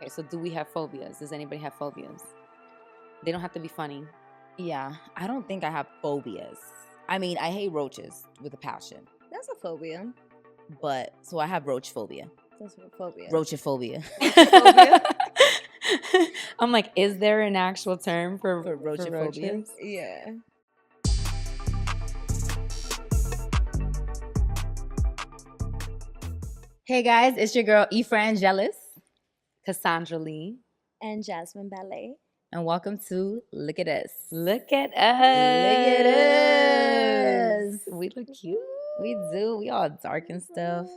so do we have phobias? Does anybody have phobias? They don't have to be funny. Yeah, I don't think I have phobias. I mean, I hate roaches with a passion. That's a phobia. But, so I have roach phobia. That's a phobia. Roachophobia. I'm like, is there an actual term for roachophobia? roaches? Yeah. Hey guys, it's your girl Efrangeliz. Kassandra Lee. And Jasmine Balais. And welcome to Look at Us. Look at us. Look at us. We look cute. We do. We all dark and stuff.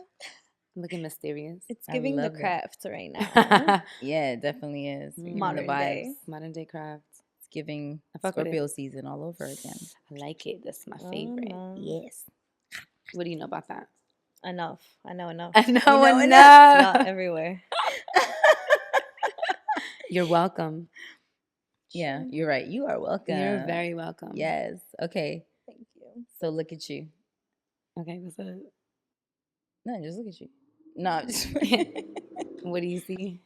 Looking mysterious. It's giving the love it. craft right now. Yeah, it definitely is. We're giving Modern the vibes. day. Modern day craft. It's giving I fuck with Scorpio season all over again. I like it. That's my favorite. no. Yes. What do you know about that? Enough. I know enough. I know You know enough. Not everywhere. You're welcome. Yeah, you're right. You are welcome. You're very welcome. Yes. Okay. Thank you. So look at you. Okay, what's up? No, just look at you. No, I'm just What do you see?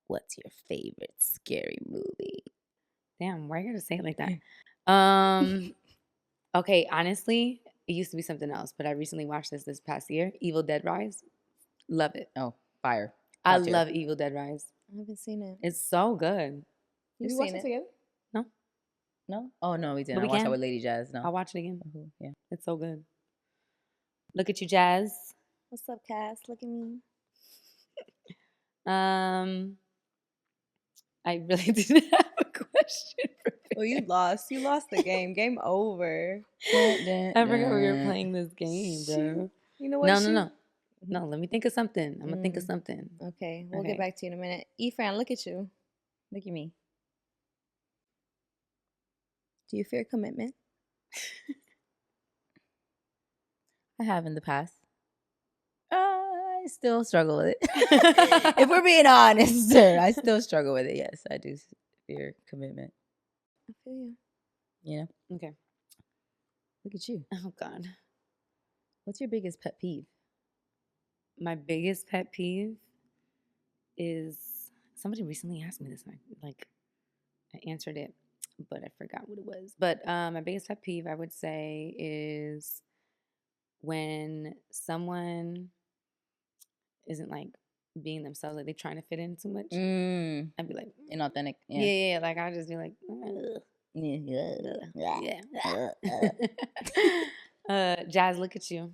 What's your favorite scary movie? Damn, why are you gonna say it like that? Okay, honestly, it used to be something else, but I recently watched this past year. Evil Dead Rise. Love it. Oh, fire. I Top tier. love Evil Dead Rise. I haven't seen it. It's so good. You've Did we watch seen it it? together? No? No? Oh, no, we didn't. But we I watched can. that with Lady Jazz. No. I'll watch it again. Mhm, yeah. It's so good. Look at you, Jazz. What's up, Kass? Look at me. I really didn't have a question for Oh, you lost. You lost the game. Game over. I forgot we were playing this game, bro. You know what? No. No, let me think of something. I'm gonna think of something. Okay, we'll Okay. get back to you in a minute. Efran, look at you. Look at me. Do you fear commitment? I have in the past. I still struggle with it. If we're being honest, I still struggle with it. Yes, I do fear commitment. I feel you. You know? Okay. Look at you. Oh God. What's your biggest pet peeve? My biggest pet peeve is somebody recently asked me this, and I answered it, but I forgot what it was. But my biggest pet peeve, I would say, is when someone isn't like being themselves, like they're trying to fit in too much. I'd be like, Inauthentic. yeah. Like I'd just be like, Jazz, look at you.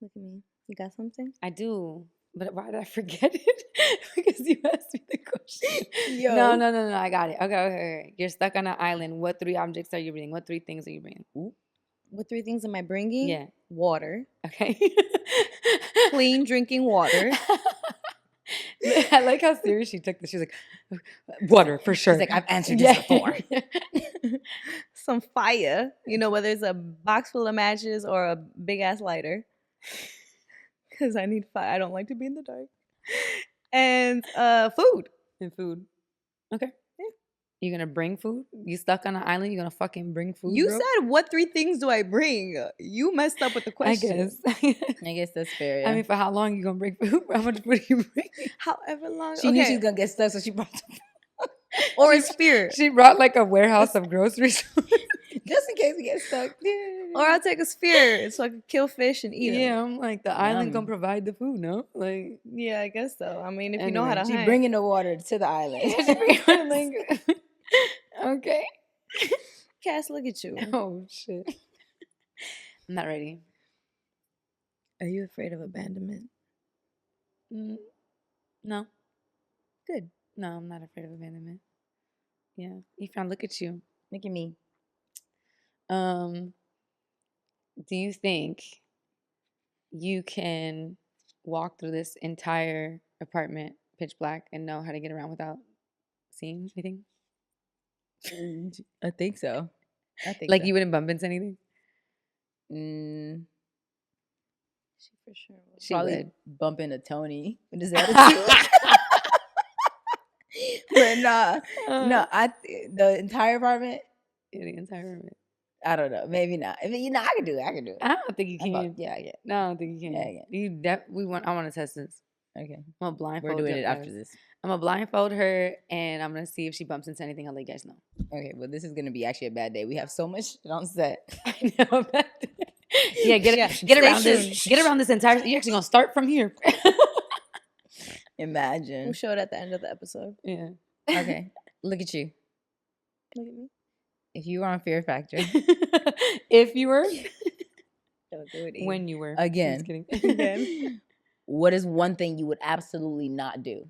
Look at me. You got something? I do, but why did I forget it? Because you asked me the question. Yo. No. I got it. Okay. You're stuck on an island. What 3 objects are you bringing? What 3 things are you bringing? Ooh. What 3 things am I bringing? Yeah. Water. Okay. Clean drinking water. I like how serious she took this. She's like, water for sure. She's like, I've answered this before. Some fire. You know, whether it's a box full of matches or a big ass lighter. Because I need fire. I don't like to be in the dark. And food. And food. Okay. Yeah. You're going to bring food? You stuck on an island? You're going to fucking bring food? You bro? said, what 3 things do I bring? You messed up with the question. I I guess that's fair. Yeah. I mean, for how long you going to bring food? How much food are you bringing? However long. she knew she was going to get stuck, so she brought Or a spear. She brought like a warehouse of groceries. just in case we get stuck. Or I'll take a spear so I can kill fish and eat them. Yeah, I'm like, the island Yum. gonna provide the food, no? Like, Yeah, I guess so. I mean, if you know how to Anyway, She hunt. bringing the water to the island. like, okay. Kass, look at you. Oh, shit. I'm not ready. Are you afraid of abandonment? No. Good. No, I'm not afraid of abandonment. Yeah. Efran, look at you. Look at me. Do you think you can walk through this entire apartment pitch black and know how to get around without seeing anything? I think so. Like so. you wouldn't bump into anything? She for sure will. She Probably would. bump into Tony with his attitude. But no, the entire apartment. Yeah, the entire room. I don't know. Maybe not. I mean, I can do it. I don't think you can. Yeah. No, I don't think you can. Yeah. I want to test this. Okay. I'm gonna blindfold. We're doing your it after ass. this. I'm gonna blindfold her, and I'm gonna see if she bumps into anything. I'll let you guys know. Okay, well, this is gonna be actually a bad day. We have so much shit on set. I know. Yeah, get stay around tuned. this. Get around this entire. You're actually gonna start from here. Imagine. We'll show it at the end of the episode. Yeah. Okay, look at you. Look at me. If you were on Fear Factor If you were, Don't do it. when you were, again, Just kidding. Again. what is one thing you would absolutely not do?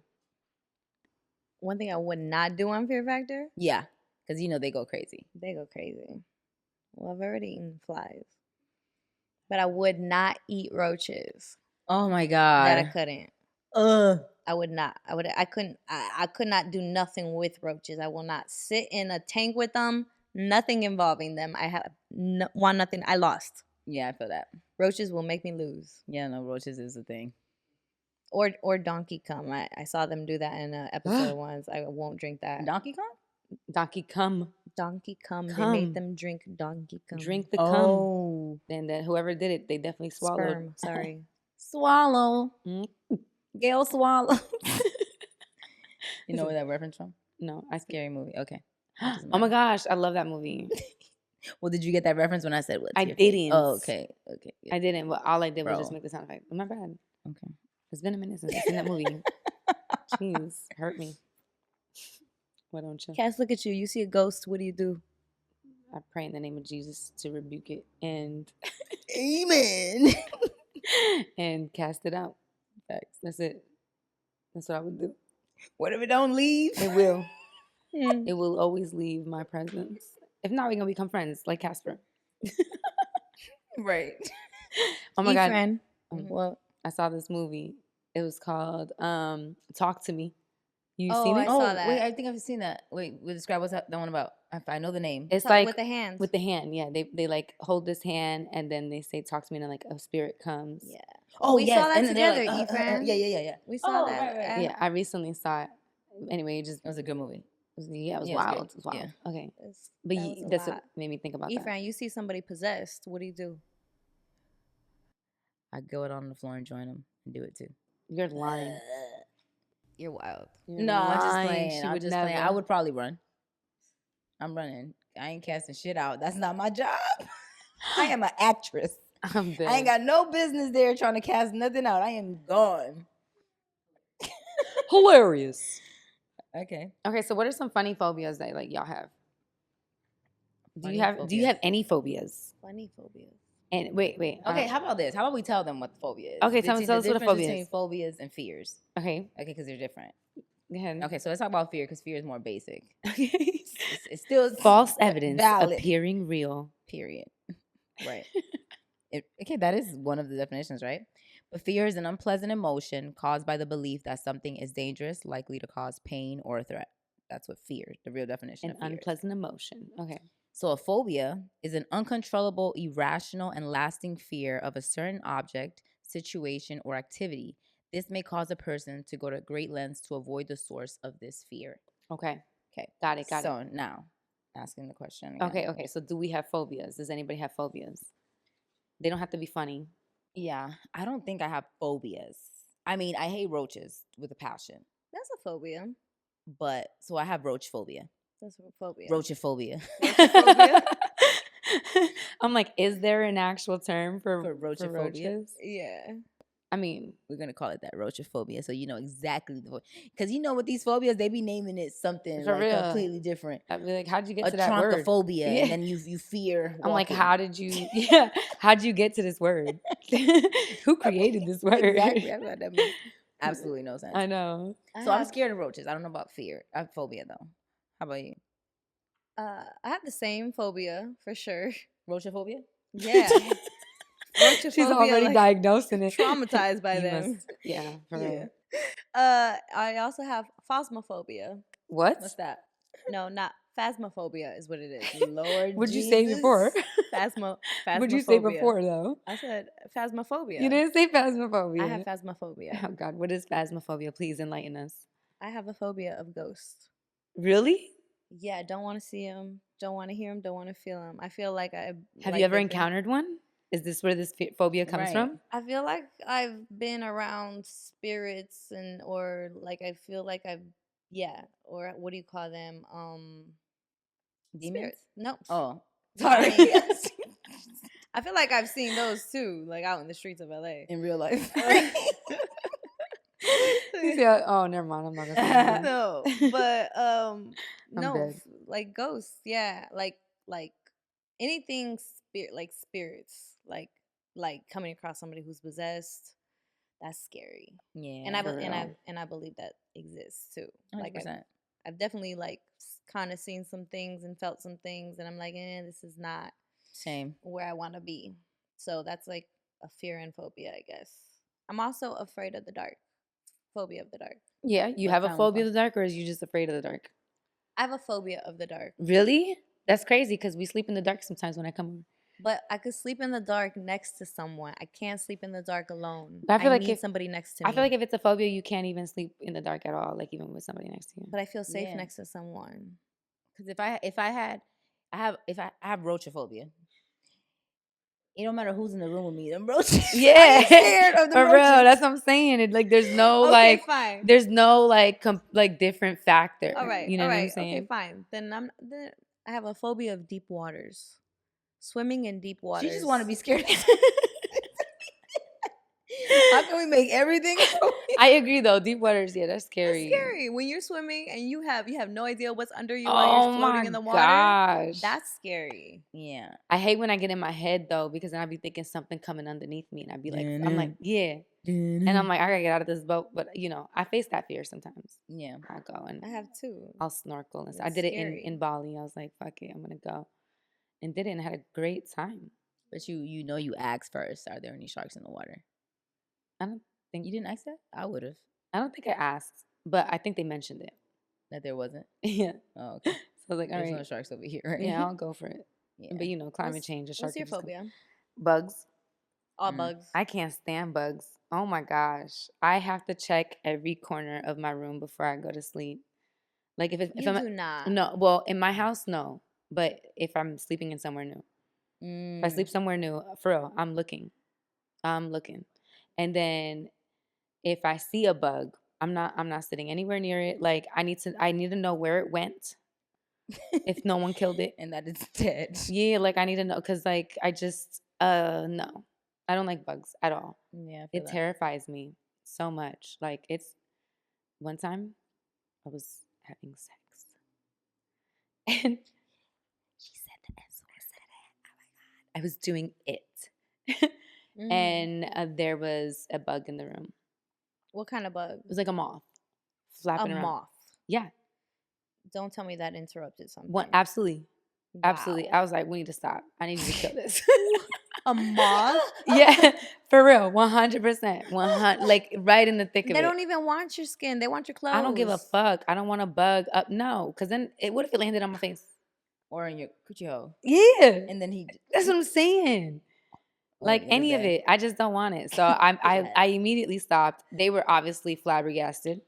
One thing I would not do on Fear Factor, Yeah, because you know they go crazy. they go crazy. Well, I've already eaten flies, but I would not eat roaches. Oh my That I god. couldn't. I would not. I couldn't. I could not do nothing with roaches. I will not sit in a tank with them. Nothing involving them. I have want nothing. I lost. Yeah, I feel that. Roaches will make me lose. Yeah, no, roaches is a thing. Or Donkey Kong. I saw them do that in an episode once. I won't drink that. Donkey Kong? Donkey come. Donkey Kong. They Cum. made them drink Donkey Kong. Drink the cum. Oh, And then whoever did it, they definitely swallowed. Sperm. Sorry. swallow. Mm. Gail swallow. You know where that reference from? No, Scary movie. Okay. Oh my gosh, I love that movie. Well, did you get that reference when I said what? I didn't. Oh, okay. Okay. I didn't, but all I did was just Bro. make the sound effect. My bad. Okay. It's been a minute since I've seen that movie. Jeez, hurt me. Why don't you? Cass, look at you. You see a ghost. What do you do? I pray in the name of Jesus to rebuke it and Amen. and cast it out. Facts. That's it. That's what I would do. What if it don't leave? It will. Hmm. It will always leave my presence. If not, we're gonna become friends like Casper. Right. Oh my god. Efran. Mhm. Well, I saw this movie. It was called Talk to Me. You Oh, seen I it? saw Wait, that. I think I've seen that. Wait, describe what's that one about. I know the name. It's talk like with the hands. with the hand. Yeah, they like hold this hand and then they say talk to me and then like a spirit comes. Yeah. Oh, We yes. saw that and then they're together, Efran. Yeah. We saw Oh, that. right. at- Yeah, I recently saw it. Anyway, it just It was a good movie. it was, yeah, it was Yeah, it was wild. good. It was wild. Yeah. Okay, It's- but that was a that's lot. what made me think about that. Efran, you see somebody possessed. What do you do? I go out on the floor and join them and do it too. You're lying. You're wild. You're No, I'm just lying. playing. She I'm would just never. playing. I would probably run. I'm running. I ain't casting shit out. That's not my job. I am an actress. I'm dead. I ain't got no business there trying to cast nothing out. I am gone. hilarious. Okay. Okay, so what are some funny phobias that like y'all have? Do Funny you have phobias. any phobias? Funny phobias. And wait. Okay, how about this? How about we tell them what the phobia is? Okay, tell us what a difference phobia between is. phobias and fears. Okay, Okay, because they're different. go ahead. Okay, so let's talk about fear because fear is more basic. Okay. It's still False evidence valid. appearing real. Period. Right. Okay, that is one of the definitions, right? But fear is an unpleasant emotion caused by the belief that something is dangerous, likely to cause pain or a threat. That's what fear, the real definition An of fear is. unpleasant emotion. Okay. So a phobia is an uncontrollable, irrational, and lasting fear of a certain object, situation, or activity. This may cause a person to go to great lengths to avoid the source of this fear. Okay. Okay. Got it. So now, asking the question again. Okay. So do we have phobias? Does anybody have phobias? They don't have to be funny. Yeah, I don't think I have phobias. I mean, I hate roaches with a passion. That's a phobia. But, so I have roach phobia. That's a phobia. Roachophobia. Roachophobia? I'm like, is there an actual term for roachophobia? roaches? Yeah. I mean, We're going to call it that, roachophobia. So you know exactly the because you know with these phobias, they be naming it something For like real. completely different. I'd be like, how'd you get A to that word? troncophobia, Yeah. and then you fear. I'm like, walking. how did you? Yeah, how'd you get to this word? Who created this word? Exactly. That's what that makes absolutely no sense. I know. So I'm scared of roaches. I don't know about fear. I have phobia though. How about you? I have the same phobia for sure. Roachophobia? Yeah. She's already diagnosing it. traumatized by You them. must- yeah, for Yeah. real. I also have phasmophobia. What? What's that? No, not phasmophobia is what it is. Lord What'd you say before? Phasmophobia. What'd you say before though? I said phasmophobia. You didn't say phasmophobia. I have phasmophobia. Oh God, what is phasmophobia? Please enlighten us. I have a phobia of ghosts. Really? Yeah, don't want to see them, don't want to hear them, don't want to feel them. I feel like I Have you ever encountered one? Is this where this phobia comes Right. from? I feel like I've been around spirits or like I feel like or what do you call them? Demons? Spirits. No. Oh, I sorry. mean, I feel like I've seen those too, like out in the streets of LA. In real life. Yeah. Oh, never mind. I'm not gonna say anything. No, but no, dead. like ghosts, yeah, like anything like spirits, like coming across somebody who's possessed. That's scary, Yeah. and I for real. and I believe that exists too. 100%. Like I've definitely like kind of seen some things and felt some things, and I'm like, this is not Same. where I want to be. So that's like a fear and phobia, I guess. I'm also afraid of the dark. Phobia of the dark. Yeah, you What have a kind? phobia of the dark, or is you just afraid of the dark? I have a phobia of the dark. Really? That's crazy because we sleep in the dark sometimes when I come over. But I could sleep in the dark next to someone. I can't sleep in the dark alone. But I feel like need if- somebody next to me. I feel like if it's a phobia, you can't even sleep in the dark at all, like even with somebody next to you. but I feel safe Yeah. next to someone. Because if I have roachophobia. It don't matter who's in the room with me. Them roaches. Yeah, I'm scared of the for roaches. real. That's what I'm saying. It, like, there's no Okay, fine. there's no like different factor. All right. You know all what I'm right. saying? Okay, fine. Then I have a phobia of deep waters. Swimming in deep waters. She just want to be scared. How can we make everything? I agree though. Deep waters, yeah, that's scary. That's scary when you're swimming and you have no idea what's under you Oh while you're floating my in the water. gosh, That's scary. Yeah. I hate when I get in my head though, because then I'd be thinking something coming underneath me, and I'd be like, I'm like, yeah, and I'm like, I gotta get out of this boat. But I face that fear sometimes. Yeah. I go and I have too. I'll snorkel and stuff. I It's did it scary. in Bali. I was like, fuck it, I'm gonna go, and did it and had a great time. But you asked first. Are there any sharks in the water? I don't think You didn't ask that? I would have. I don't think I asked, but I think they mentioned it. That there wasn't. Yeah. Oh, okay. So I was like, all There's right, no sharks over here, right? yeah, I'll go for it. Yeah. But climate What's- change, a shark. What's your could just come- phobia? Bugs. All Mm. bugs. I can't stand bugs. Oh my gosh. I have to check every corner of my room before I go to sleep. Like if You I'm do not. no, well, in my house, no. But if I'm sleeping in somewhere new. Mm. If I sleep somewhere new, for real, I'm looking. And then if I see a bug, I'm not sitting anywhere near it. Like I need to know where it went. If no one killed it. And that it's dead. Yeah, like I need to know, because like I just no. I don't like bugs at all. Yeah. I feel It that. terrifies me so much. Like it's one time I was having sex and she said the S word. Oh my God. I was doing it. Mm. And there was a bug in the room. What kind of bug? It was like a moth A flapping around. moth. Yeah. Don't tell me that interrupted something. Absolutely. Absolutely. Wow. I was like, we need to stop. I need you to kill this. A moth? Yeah, for real, 100%, 100, like right in the thick of They it. don't even want your skin. They want your clothes. I don't give a fuck. I don't want a bug up. No, because then what if it landed on my face? Or in your coochie hole. Yeah, And then he. that's what I'm saying. Like what is any of that? it, I just don't want it. So I immediately stopped. They were obviously flabbergasted.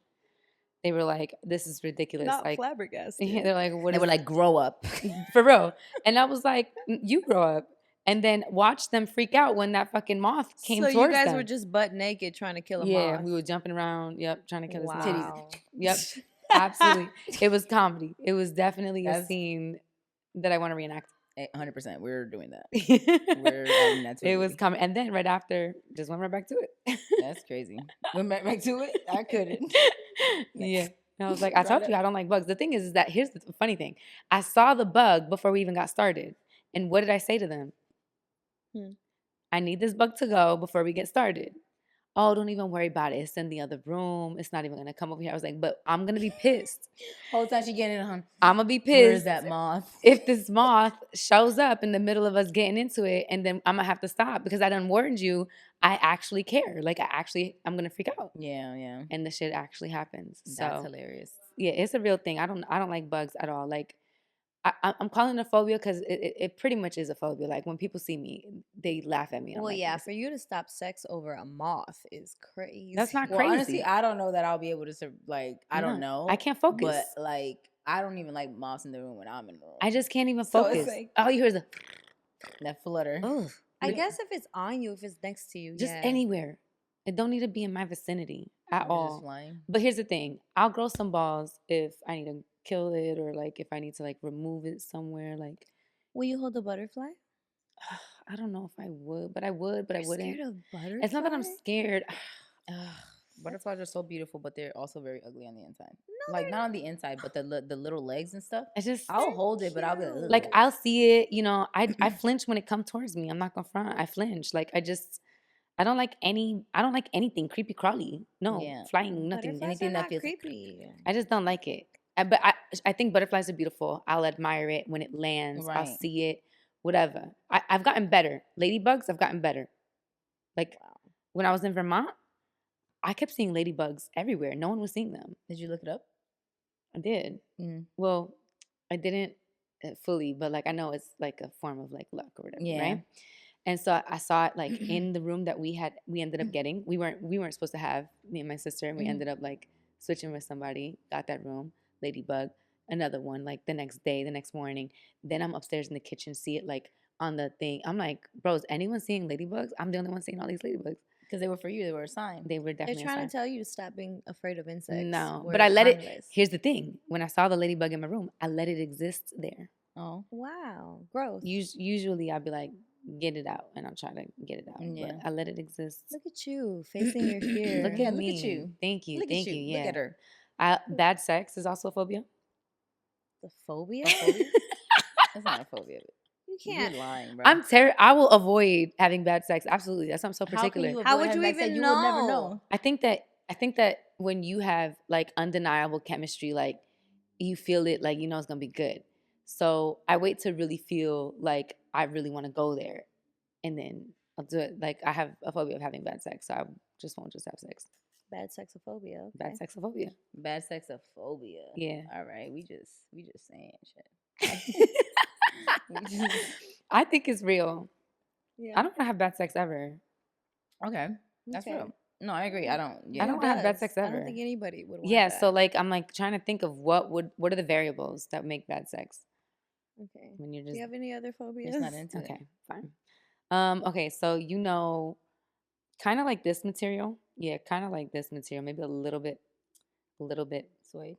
They were like, "This is ridiculous." Not like, flabbergasted. they're like, "What?" They is were like, grow up. for real. And I was like, "You grow up." And then watch them freak out when that fucking moth came so towards you guys them. were just butt naked trying to kill a Yeah, moth. we were jumping around. Yep, trying to kill this moth. Wow. Yep, absolutely. It was comedy. It was definitely a That's- scene that I want to reenact. 100%. We're doing that. It We're adding that to was coming, and then right after, just went right back to it. That's crazy. Went back to it. I couldn't. Yeah. And I was like, I Right told up. you I don't like bugs. The thing is that here's the funny thing. I saw the bug before we even got started. And what did I say to them? I need this bug to go before we get started. Oh, don't even worry about it. It's in the other room. It's not even going to come over here. I was like, but I'm going to be pissed. Whole time she getting it on. I'm going to be Where's pissed that moth? if this moth shows up in the middle of us getting into it, and then I'm going to have to stop because I done warned you. I actually care. Like I'm going to freak out. Yeah. And the shit actually happens. That's So hilarious. yeah, it's a real thing. I don't like bugs at all. Like I'm calling it a phobia because it pretty much is a phobia. Like when people see me, they laugh at me. I'm Well, like, yeah, "Listen." for you to stop sex over a moth is crazy. That's not Well, crazy. honestly, I don't know that I'll be able to I don't No, know. I can't focus. But like, I don't even like moths in the room when I'm in the room. I just can't even So it's focus. like- All you hear is a that flutter. oh. I I guess if it's on you, if it's next to you, just yeah. anywhere. It don't need to be in my vicinity at Or just all. flying. But here's the thing: I'll grow some balls if I need to kill it, or like if I need to like remove it somewhere. Like, Will you hold a butterfly? I don't know if I would, but I would, but I You're wouldn't. scared of butterflies? It's not that I'm scared. Ugh, butterflies are so beautiful, but they're also very ugly on the inside. No, Like they're not on the inside, but the little legs and stuff. I just I'll hold it, but I'll be cute. like ugh. I'll see it. You know, I flinch when it comes towards me. I'm not gonna front. I flinch. Like I don't like anything creepy crawly. No, Yeah. flying, nothing. Butterflies Anything are that not feels creepy. I just don't like it. But I think butterflies are beautiful. I'll admire it when it lands. I'll Right. see it, whatever. I've gotten better. Ladybugs, I've gotten better. Like when I was in Vermont, I kept seeing ladybugs everywhere. No one was seeing them. Did you look it up? I did. Mm. Well, I didn't fully, but like I know it's like a form of like luck or whatever, Yeah. right? And so I saw it like in the room that we ended up getting. We weren't supposed to have, me and my sister, and we Mhm. ended up like switching with somebody, got that room, ladybug, another one, like the next day, the next morning. Then I'm upstairs in the kitchen, see it like on the thing. I'm like, bro, is anyone seeing ladybugs? I'm the only one seeing all these ladybugs. Because they were for you. They were a sign. They were They're definitely a trying sign. to tell you to stop being afraid of insects. No, We're but I let it. harmless. Here's the thing: when I saw the ladybug in my room, I let it exist there. Oh. Wow, growth. Usually, I'd be like, get it out, and I'll try to get it out. Yeah. But I let it exist. Look at you facing your fear. Look Yeah, at look me. at you. Thank you. Look Thank at you. you. Yeah. Look at her. Bad sex is also a phobia. The phobia? A phobia? That's not a phobia. You You're can't. lying, bro. I will avoid having bad sex. Absolutely. That's why I'm so particular. How would you even You know? would never know. I think that when you have like undeniable chemistry, like you feel it, like you know it's gonna be good. So I wait to really feel like I really want to go there, and then I'll do it. Like I have a phobia of having bad sex, so I just won't just have sex. Bad sexophobia. Okay. Bad sexophobia. Bad sexophobia. Yeah. All right. We just saying shit. I think it's real. Yeah. I don't want to have bad sex ever. Okay. That's Okay. real. No, I agree. I don't. Yeah. I don't wanna have bad does? sex I ever. don't think anybody would want Yeah, that. so like I'm like trying to think of what are the variables that make bad sex Okay. when you're Do just you have any other phobias? It's not into it. okay, fine. Okay, so you know, kind of like this material. Yeah, kind of like this material. Maybe a little bit Suede.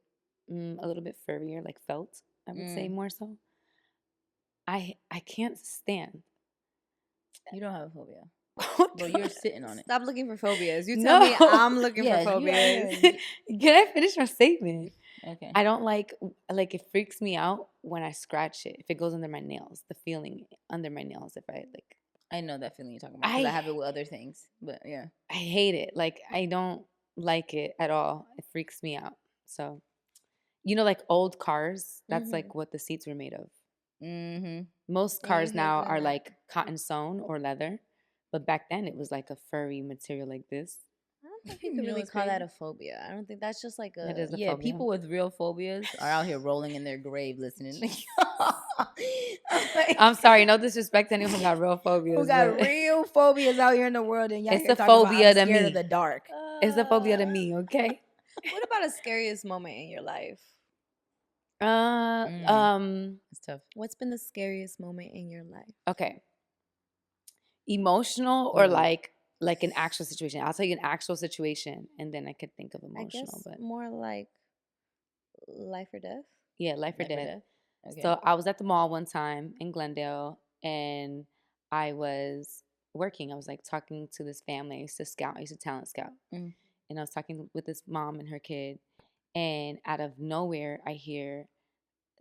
a little bit furrier, like felt. I would say Mm. more so. I can't stand. You don't have a phobia. What Well, the- you're sitting on it. Stop looking for phobias. You tell me No. I'm looking Yes, for you are. phobias. Can I finish my statement? Okay. I don't like it freaks me out when I scratch it. If it goes under my nails, the feeling under my nails. If I like, I know that feeling you're talking about because I have it with other things. But yeah. I hate it. Like I don't like it at all. It freaks me out. So, you know, like old cars. That's like what the seats were made of. Mm-hmm. Most Yeah, cars you hate now doing are that. like cotton sewn or leather, but back then it was like a furry material like this. I don't think you can really call that a phobia. I don't think that's just like a. That is a Yeah, phobia. people with real phobias are out here rolling in their grave listening. I'm sorry, no disrespect to anyone who got real phobias. Who got but real phobias out here in the world, and y'all It's here a talking about, phobia I'm to scared me. of the dark. It's a phobia to me, okay? What about a scariest moment in your life? It's tough. What's been the scariest moment in your life? Okay. Emotional or Ooh. like an actual situation? I'll tell you an actual situation and then I could think of I emotional, guess but more like life or death. yeah, life or Life or death. death? Okay. So I was at the mall one time in Glendale and I was working. I was like talking to this family. I used to scout. I used to talent scout. Mm. And I was talking with this mom and her kid. And out of nowhere, I hear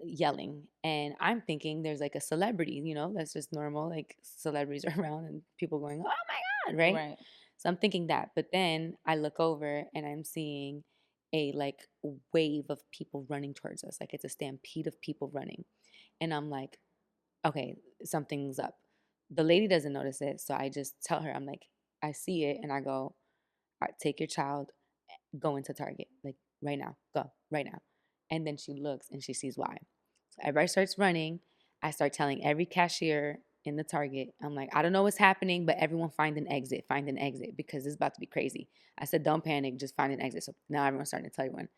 yelling. And I'm thinking there's like a celebrity, you know, that's just normal. Like celebrities are around and people going, oh my God, right? Right. So I'm thinking that. But then I look over and I'm seeing a like wave of people running towards us. Like it's a stampede of people running. And I'm like, okay, something's up. The lady doesn't notice it. So I just tell her, I'm like, I see it. And I go, all right, take your child, go into Target. Like right now, go right now. And then she looks and she sees why. So everybody starts running. I start telling every cashier in the Target, I'm like, I don't know what's happening, but everyone find an exit because it's about to be crazy. I said, don't panic, just find an exit. So now everyone's starting to tell everyone.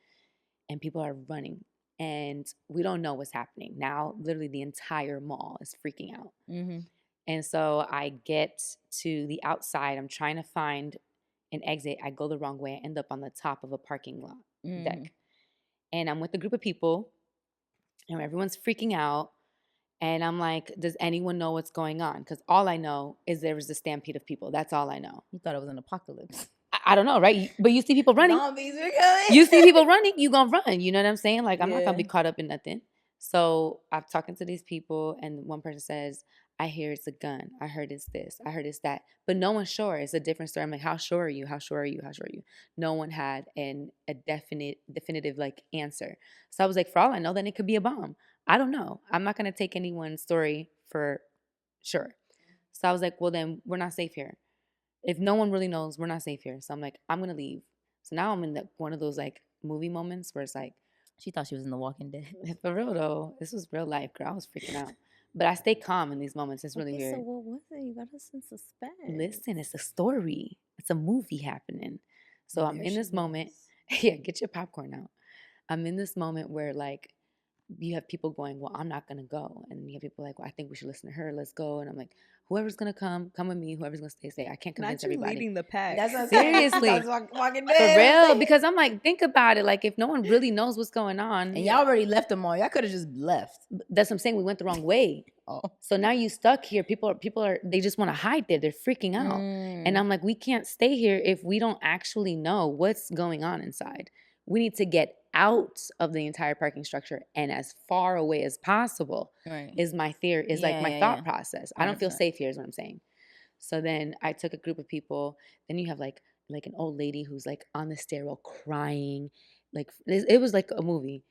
And people are running. And we don't know what's happening. Now, literally the entire mall is freaking out. Mm-hmm. And so I get to the outside. I'm trying to find an exit. I go the wrong way. I end up on the top of a parking lot deck. And I'm with a group of people, and everyone's freaking out. And I'm like, does anyone know what's going on? Because all I know is there was a stampede of people. That's all I know. You thought it was an apocalypse. I don't know, right? But you see people running. Zombies were coming. You see people running, you gonna run. You know what I'm saying? Like, I'm not gonna be Yeah. caught up in nothing. So I'm talking to these people, and one person says, I hear it's a gun. I heard it's this. I heard it's that. But no one's sure. It's a different story. I'm like, how sure are you? How sure are you? How sure are you? No one had a definitive like answer. So I was like, for all I know, then it could be a bomb. I don't know. I'm not gonna take anyone's story for sure. So I was like, well, then we're not safe here. If no one really knows, we're not safe here. So I'm like, I'm gonna leave. So now I'm in one of those like movie moments where it's like, She thought she was in The Walking Dead. for real though, this was real life, girl. I was freaking out. But I stay calm in these moments. It's really weird. So what was it? You got us in suspense. Listen, it's a story. It's a movie happening. So I'm in this moment. Yeah, get your popcorn out. I'm in this moment where like you have people going, well, I'm not going to go. And you have people like, well, I think we should listen to her. Let's go. And I'm like, whoever's going to come with me. Whoever's going to stay. I can't convince Not you everybody. leading the pack. That's what Seriously. Walking For Dead. real. Because I'm like, think about it. Like, if no one really knows what's going on. And y'all already left them all. Y'all could have just left. That's what I'm saying. We went the wrong way. Oh. So now you stuck here. People are, they just want to hide there. They're freaking out. And I'm like, we can't stay here if we don't actually know what's going on inside. We need to get out of the entire parking structure and as far away as possible is my theory, is like my thought process. I don't feel 100%. safe here is what I'm saying. So then I took a group of people. Then you have like an old lady who's like on the stairwell crying. Like it was like a movie.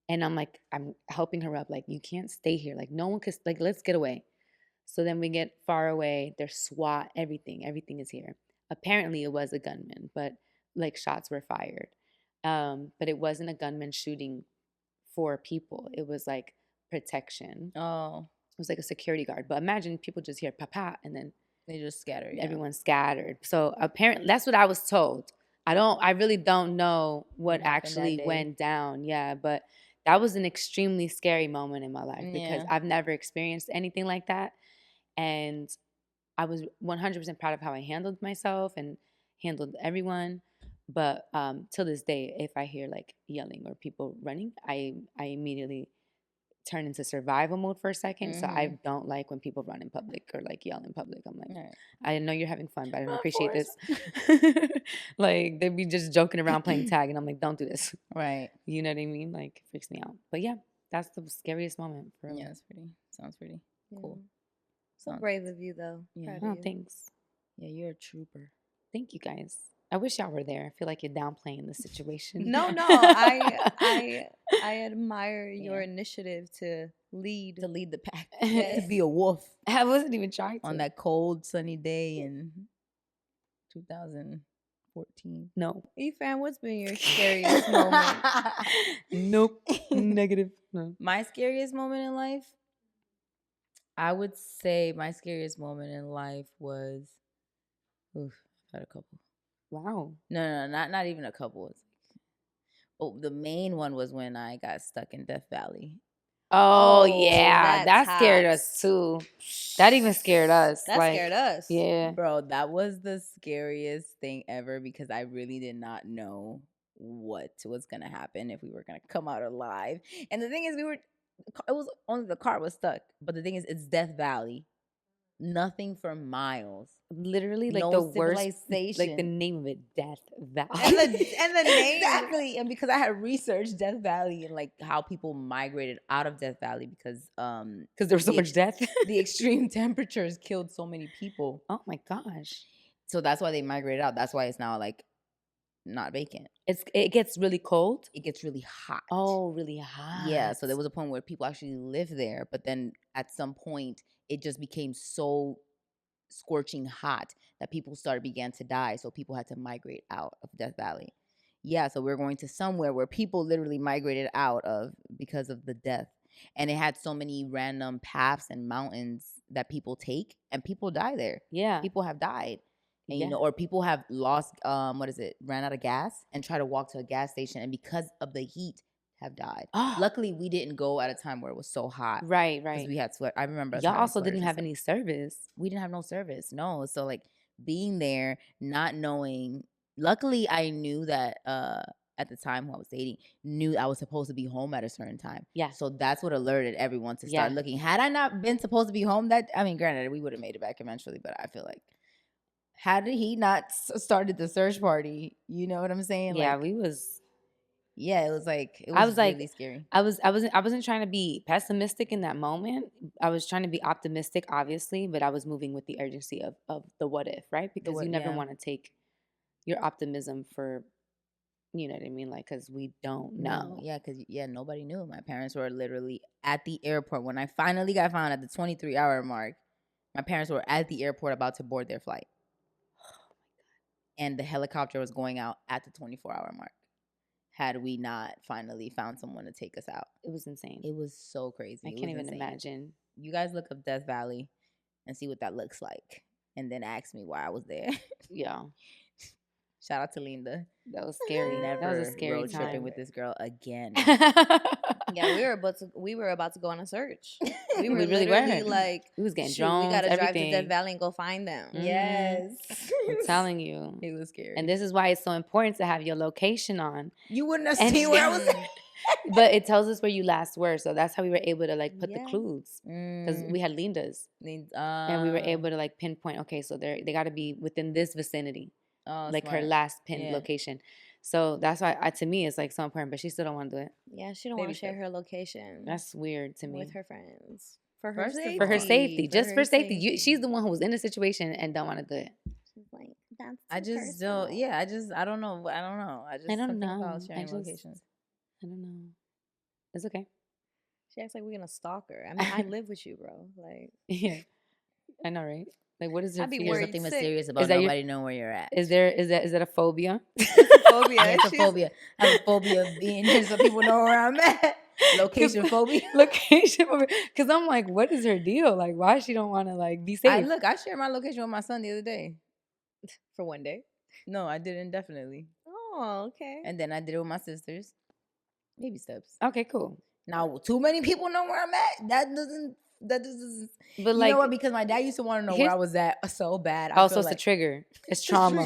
And I'm like, I'm helping her up. Like, you can't stay here. Like, no one could, like, let's get away. So then we get far away. There's SWAT, everything is here. Apparently it was a gunman, but like shots were fired. But it wasn't a gunman shooting for people. It was like protection. Oh. It was like a security guard. But imagine people just hear papa and then They just scattered. everyone's scattered. So apparently that's what I was told. I really don't know what actually went down. Yeah, but that was an extremely scary moment in my life because I've never experienced anything like that. And I was 100% proud of how I handled myself and handled everyone. But till this day, if I hear like yelling or people running, I immediately turn into survival mode for a second. So I don't like when people run in public or like yell in public. I'm like, I know you're having fun, but I don't appreciate this. Like they'd be just joking around playing tag, and I'm like, don't do this. Right. You know what I mean? Like it freaks me out. But yeah, that's the scariest moment for me. Yeah, it's pretty. Sounds pretty cool. So brave of you, though. Yeah. Oh, thanks. Yeah, you're a trooper. Thank you guys. I wish y'all were there. I feel like you're downplaying the situation. No, I admire your initiative to lead the pack. Yes. To be a wolf. I wasn't even trying to. On that cold, sunny day in 2014. No. Efran, what's been your scariest moment? Nope. Negative. No. My scariest moment in life? I would say my scariest moment in life was, I've had a couple. Wow. No, not even a couple. Oh, the main one was when I got stuck in Death Valley. Oh yeah, that that's scared hot. us too. That even scared us. That scared us. Yeah. Bro, that was the scariest thing ever because I really did not know what was going to happen, if we were going to come out alive. And the thing is, it was only the car was stuck. But the thing is, it's Death Valley. Nothing for miles. Literally like No the worst, civilization. like the name of it, Death Valley. And the name. Exactly. And because I had researched Death Valley and like how people migrated out of Death Valley because there was so much death. The extreme temperatures killed so many people. Oh my gosh. So that's why they migrated out. That's why it's now like not vacant. It gets really cold. It gets really hot. Oh, really hot. Yeah. So there was a point where people actually lived there, but then at some point it just became so scorching hot that people began to die. So people had to migrate out of Death Valley. Yeah. So we're going to somewhere where people literally migrated out of because of the death. And it had so many random paths and mountains that people take, and people die there. Yeah. People have died. And, you know, or people have lost, ran out of gas and try to walk to a gas station. And because of the heat, have died. Oh, Luckily, we didn't go at a time where it was so hot right, because right. we had sweat. I remember us Y'all having also sweaters didn't and have stuff. any service. We didn't have no service. No. So like being there, not knowing. Luckily, I knew that at the time who I was dating knew I was supposed to be home at a certain time. Yeah. So that's what alerted everyone to start Yeah. looking. Had I not been supposed to be home, granted, we would have made it back eventually, but I feel like had he not started the search party, you know what I'm saying? Yeah, like, we was. yeah, it was I was like, really scary. I wasn't trying to be pessimistic in that moment. I was trying to be optimistic, obviously, but I was moving with the urgency of the what if, right? Because what- you never yeah. want to take your optimism for, you know what I mean? Like, because we don't know. Yeah, because nobody knew. My parents were literally at the airport when I finally got found at the 23-hour mark. My parents were at the airport about to board their flight, and the helicopter was going out at the 24-hour mark. Had we not finally found someone to take us out, It was insane. it was so crazy. I It can't was even insane. imagine. You guys look up Death Valley and see what that looks like, and then ask me why I was there. Yeah, Shout out to Linda. that was scary. Never That was a scary road tripping time. with this girl again. Yeah, we were about to go on a search. We were We really literally were. like, We was getting shoot, drones, we gotta drive to everything. Death Valley and go find them. Yes, I'm telling you. it was scary. And this is why it's so important to have your location on. You wouldn't have And- seen where I was at. But it tells us where you last were. So that's how we were able to like put the Yeah. clues. Because we had Linda's. And we were able to like pinpoint, okay, so they got to be within this vicinity. Like her last pinned location. So that's why to me it's like so important, but she still don't want to do it. Yeah, she don't want to share her location. That's weird to me. with her friends for her First of safety. For her safety, just her for safety. She's the one who was in the situation and don't want to do it. She's like, that's I too just personal. don't. Yeah, I don't know. I just I don't something know. about sharing I just- locations. I don't know. It's okay. She acts like we're gonna stalk her. I mean, I live with you, bro. Like, Yeah, I know, right? Like, what is your I'd be fear? There's worried something sick. mysterious about that your- nobody knowing where you're at. Is that a phobia? phobia. Yeah, it's a She's- phobia. I have a phobia of being here so people know where I'm at. Location phobia. Location phobia. Because I'm like, what is her deal? Like, why she don't want to like be safe? I shared my location with my son the other day. for one day. No, I did indefinitely. Oh, okay. And then I did it with my sisters. Baby steps. Okay, cool. Now, too many people know where I'm at. That doesn't. But You like, know what? Because my dad used to want to know where here's- I was at so bad. I also feel it's like, a trigger. It's trauma.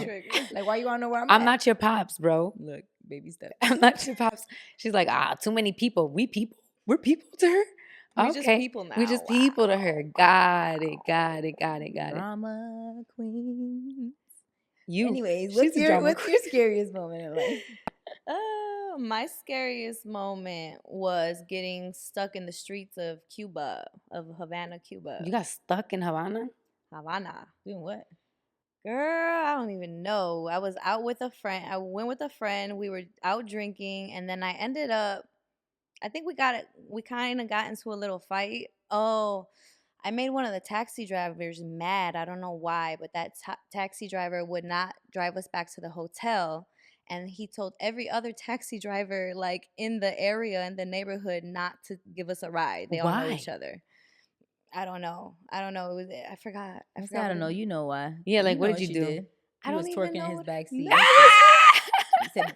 like, why you want to know where I'm at? I'm not your pops, bro. Look, baby steps. I'm not your pops. She's like, too many people. We're people to her. We just people now. We just Wow. people to her. Got it. Drama queen. You. Anyways, she's what's a your drama scariest moment in life? My scariest moment was getting stuck in the streets of Havana, Cuba. You got stuck in Havana? Havana. Doing what? Girl, I don't even know. I was out with a friend. I went with a friend. We were out drinking, and then I ended up. I think we kind of got into a little fight. Oh, I made one of the taxi drivers mad. I don't know why, but that taxi driver would not drive us back to the hotel. And he told every other taxi driver, like in the area, in the neighborhood, not to give us a ride. They all know each other. I don't know. It was. I forgot. I don't know. You know why? Yeah, like, You what know did you do? did. I He don't was even twerking know in his what- backseat. No. He said,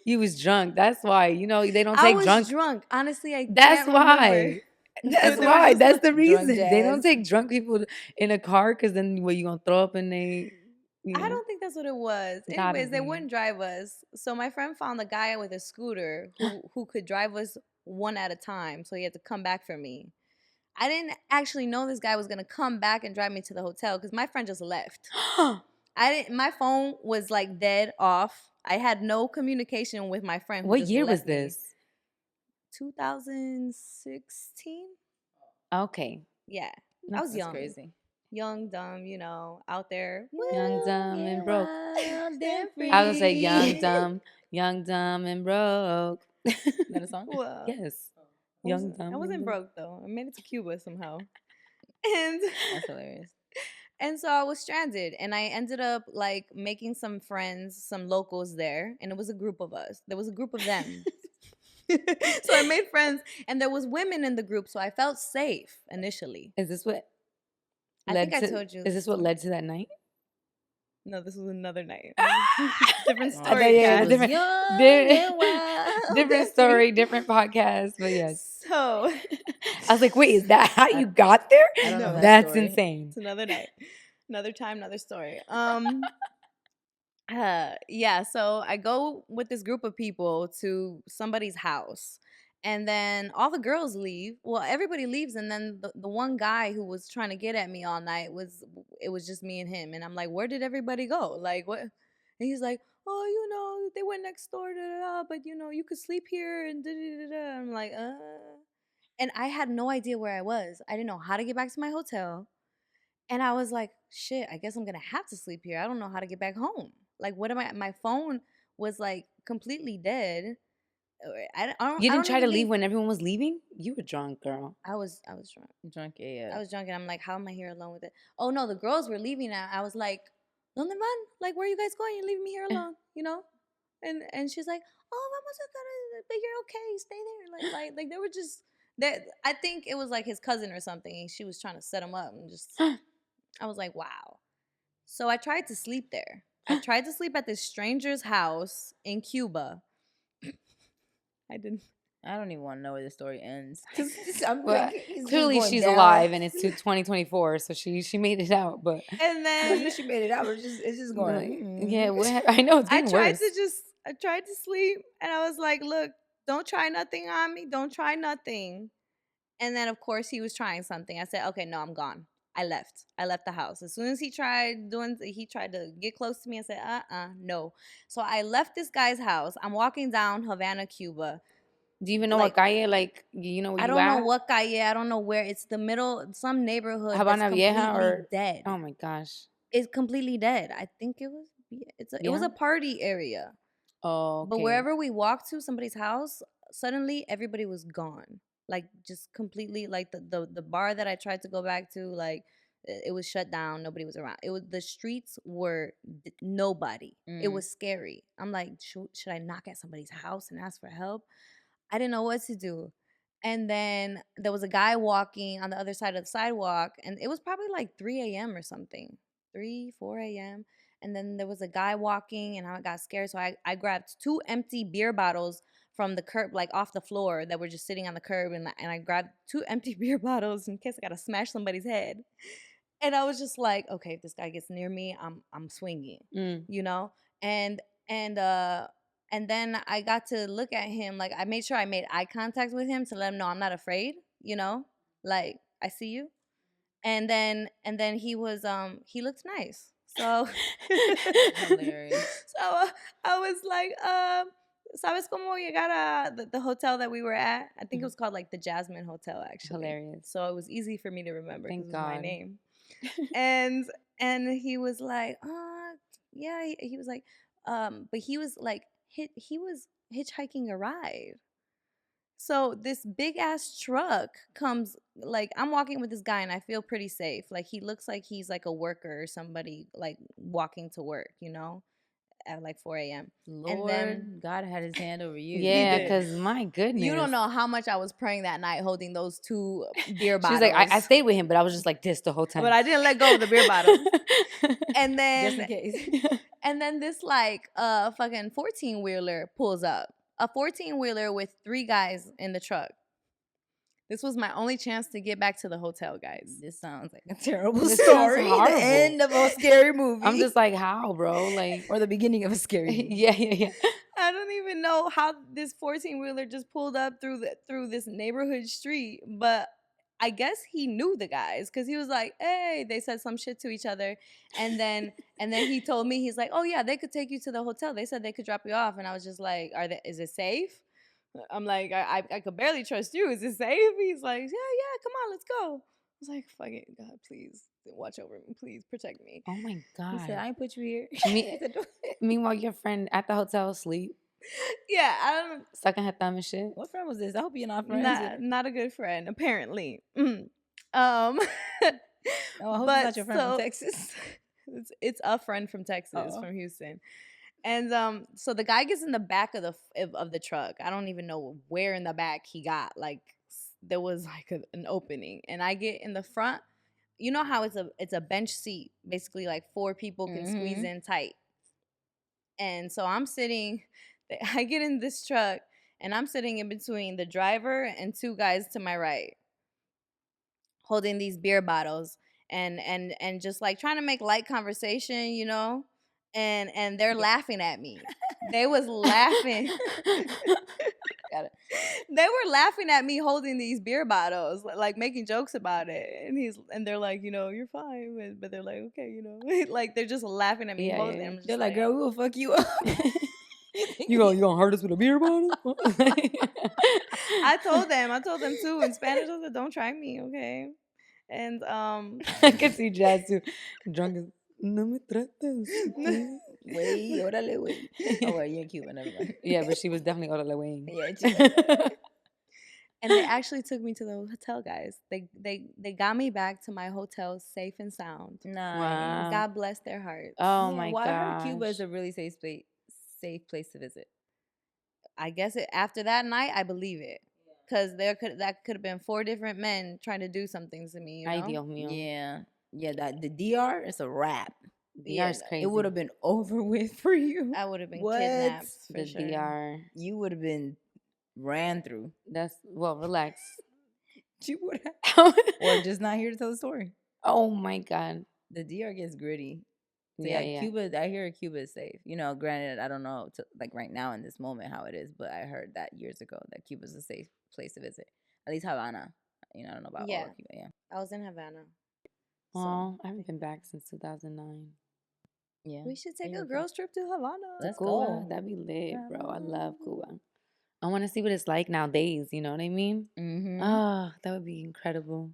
You was drunk. That's why. You know, they don't I take was drunk. Honestly, I That's can't why. remember. That's There was why. just That's the drunk reason. They don't jazz. take drunk people in a car because then you gonna throw up and they. You know. I don't think that's what it was. Gotta Anyways, they be. wouldn't drive us. So my friend found a guy with a scooter who could drive us one at a time. So he had to come back for me. I didn't actually know this guy was gonna come back and drive me to the hotel because my friend just left. My phone was like dead off. I had no communication with my friend. Who What just year was left me. this? 2016. Okay. Yeah, No, I was That's young. crazy. Young, dumb, out there. Young, dumb, and broke. Wild and free. I was gonna say young, dumb, and broke. That a song? Well, Yes. I Young, wasn't- dumb. I and wasn't broke though. I made it to Cuba somehow. And That's hilarious. and so I was stranded, and I ended up like making some friends, some locals there, and it was a group of us. There was a group of them. So I made friends, and there was women in the group, so I felt safe initially. Is this what? I led think I to- told you Is this what story. led to that night? No, this was another night. Ah! Different I story, thought, yeah, Kass. different, Young different, and wild. different story, different podcast. But yes, So, I was like, wait, is that how you got there? I don't know No. that That's story. insane. it's another night, another time, another story. Yeah, so I go with this group of people to somebody's house, and then all the girls leave. Well, everybody leaves, and then the one guy who was trying to get at me all night was just me and him. And I'm like, where did everybody go? Like, what? And he's like, oh, they went next door, da, da, da, but you could sleep here and da, da, da, da. I'm like, and I had no idea where I was. I didn't know how to get back to my hotel. And I was like, shit, I guess I'm going to have to sleep here. I don't know how to get back home. Like, what am I? My phone was like completely dead. You I didn't don't try to even leave think when everyone was leaving? You were drunk, girl. I was drunk. Drunk AF. I was drunk, and I'm like, how am I here alone with it? Oh no, the girls were leaving now. I was like, ¿Dónde van? Like, where are you guys going? You're leaving me here alone, And she's like, oh, vamos a cara, but you're okay. Stay there. Like they were just that. I think it was like his cousin or something. She was trying to set him up, and just I was like, wow. So I tried to sleep there. I tried to sleep at this stranger's house in Cuba. I didn't. I don't even want to know where the story ends. Well, clearly she's alive and it's 2024, so she made it out. But And then she made it out. But it's just going. yeah, I know it's I getting tried worse. I tried to sleep, and I was like, look, don't try nothing on me. Don't try nothing. And then of course he was trying something. I said, okay, no, I'm gone. I left the house. As soon as he tried to get close to me, I said, no. So I left this guy's house. I'm walking down Havana, Cuba. Do you even know what calle? Like, you know where I you don't know at? what calle. I don't know where. It's the middle, some neighborhood Havana that's Vieja completely or dead. Oh my gosh. It's completely dead. I think it was. It was Yeah? a party area. Oh, okay. But wherever we walked to somebody's house, suddenly everybody was gone. Like just completely. Like the bar that I tried to go back to, like it was shut down. Nobody was around. The streets were nobody. It was scary. I'm like, should I knock at somebody's house and ask for help? I didn't know what to do. And then there was a guy walking on the other side of the sidewalk, and it was probably like 3 a.m. or something, 4 a.m. And then there was a guy walking, and I got scared. So I grabbed 2 empty beer bottles from the curb, like off the floor that were just sitting on the curb. And I grabbed 2 empty beer bottles in case I got to smash somebody's head. And I was just like, okay, if this guy gets near me, I'm swinging, And then I got to look at him. Like I made sure I made eye contact with him to let him know I'm not afraid, like I see you. And then he was he looked nice. So Hilarious. So I was like, ¿sabes cómo llegar a the hotel that we were at? I think it was called like the Jasmine Hotel, actually. Hilarious. So it was easy for me to remember. Thank It was my God. name. and he was like, yeah. He was like, but he was like, he was hitchhiking a ride. So this big ass truck comes, like I'm walking with this guy and I feel pretty safe. Like he looks like he's like a worker or somebody like walking to work, at like 4 a.m. Lord, And then God had his hand over you. Yeah, did. because my goodness. You don't know how much I was praying that night holding those 2 beer She bottles. was like, I stayed with him, but I was just like this the whole time. But I didn't let go of the beer bottles. And then Just in case. And then this like fucking 14-wheeler pulls up. A 14-wheeler with 3 guys in the truck. This was my only chance to get back to the hotel, guys. This sounds like a terrible This story. sounds horrible. The end of a scary movie. I'm just like, how, bro? Like, or the beginning of a scary movie. yeah. I don't even know how this 14-wheeler just pulled up through this neighborhood street, but I guess he knew the guys because he was like, hey, they said some shit to each other. And then he told me, he's like, oh yeah, they could take you to the hotel. They said they could drop you off. And I was just like, is it safe? I'm like, I could barely trust you. Is it safe? He's like, yeah, come on, let's go. I was like, fuck it, God, please watch over me. Please protect me. Oh my God. He said, I ain't put you here. Meanwhile, your friend at the hotel asleep, Yeah, I don't sucking her thumb and shit. What friend was this? I hope you're not friends. not a good friend, apparently. Oh, I hope it's not your friend from Texas. It's a friend from Texas, from Houston. And so the guy gets in the back of the truck. I don't even know where in the back he got. Like there was like an opening, and I get in the front, you know how it's a bench seat, basically like 4 people can squeeze in tight. And so I'm sitting, I get in this truck and I'm sitting in between the driver and 2 guys to my right, holding these beer bottles and just like trying to make light conversation, you know? And they're laughing at me. They was laughing. Got it. They were laughing at me holding these beer bottles, like making jokes about it. And they're like, you know, you're fine, but they're like, okay, you know, like they're just laughing at me Yeah, holding yeah. them. I'm just They're like, girl, we will fuck you up. You gonna hurt us with a beer bottle? I told them too in Spanish. I said, don't try me, okay? And I could see Jazz too. Drunk as no me trates. Wey, órale, wey. Oh, well, you're in Cuba, never mind. Yeah, but she was definitely Orale Wayne. Yeah, she was. and they actually took me to the hotel, guys. They got me back to my hotel safe and sound. Nice. Wow. God bless their hearts. Oh Yeah, my well, god. I heard Cuba is a really safe place to visit. I guess after that night, I believe it. Because that could have been 4 different men trying to do something to me, you know? Ay, Dios mío. Yeah. Yeah, that the DR is a wrap. Yeah, DR's crazy. It would have been over with for you. I would have been What? kidnapped for the sure. DR. You would have been ran through. That's relax. You would have. Or just not here to tell the story. Oh my god. The DR gets gritty. So Yeah. Cuba. I hear Cuba is safe. You know, granted, I don't know like right now in this moment how it is, but I heard that years ago that Cuba's a safe place to visit. At least Havana. You know, I don't know about all of Cuba. Yeah. I was in Havana. Oh, I haven't been back since 2009. Yeah. We should take You're a okay. girls trip to Havana. Let's Cuba, go. that'd be lit, bro. I love Cuba. I want to see what it's like nowadays. You know what I mean? Mm-hmm. Oh, that would be incredible.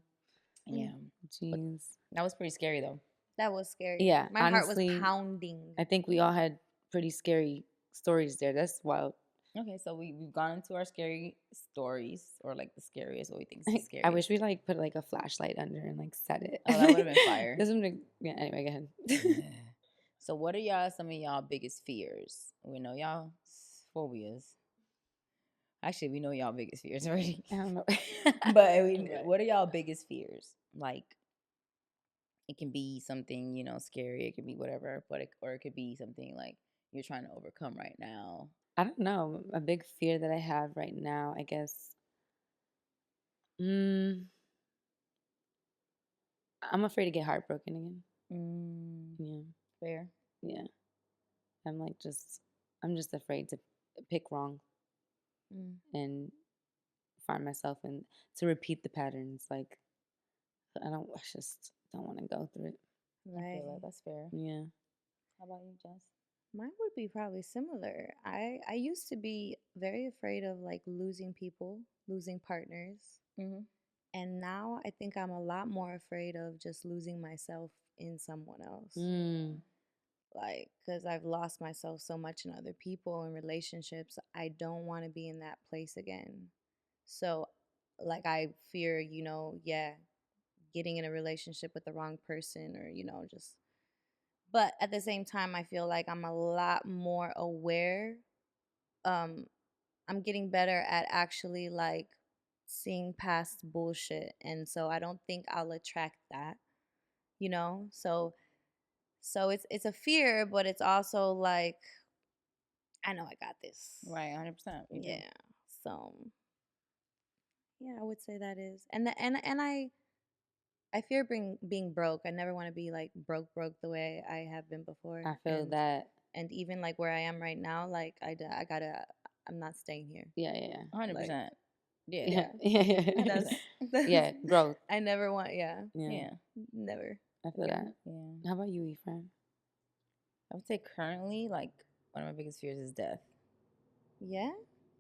Yeah. Jeez. That was pretty scary though. That was scary. Yeah, My heart honestly, was pounding. I think we all had pretty scary stories there. That's wild. Okay, so we've gone into our scary stories, or like the scariest, what we think is the scariest. I wish we like put like a flashlight under and like set it. Oh, that would have been fire. This would yeah. Anyway, go ahead. So, what are some of y'all biggest fears? We know y'all phobias. Actually, we know y'all biggest fears already. I don't know. But what are y'all biggest fears? Like, it can be something, you know, scary. It could be whatever, or it could be something like you're trying to overcome right now. I don't know. A big fear that I have right now, I guess. I'm afraid to get heartbroken again. Yeah. Fair. Yeah. I'm just afraid to pick wrong and find myself to repeat the patterns. Like, I just don't want to go through it. Right. I feel like that's fair. Yeah. How about you, Jess? Mine would be probably similar. I used to be very afraid of like losing people, losing partners. And now I think I'm a lot more afraid of just losing myself in someone else. Like, because I've lost myself so much in other people and relationships, I don't want to be in that place again. So, like, I fear, you know, getting in a relationship with the wrong person or, you know, just. But at the same time, I feel like I'm a lot more aware. I'm getting better at actually, like, seeing past bullshit. And so I don't think I'll attract that, you know? So it's a fear, but it's also like, I know I got this. Right, 100%. Yeah. So yeah, I would say that is. And I fear being broke. I never want to be like broke the way I have been before. I feel that. And even like where I am right now, like I'm not staying here. Yeah. 100%. Like, Yeah. That's growth. I never want. Yeah. I Never. feel that. Yeah. How about you, Efran? I would say currently, like, one of my biggest fears is death. Yeah?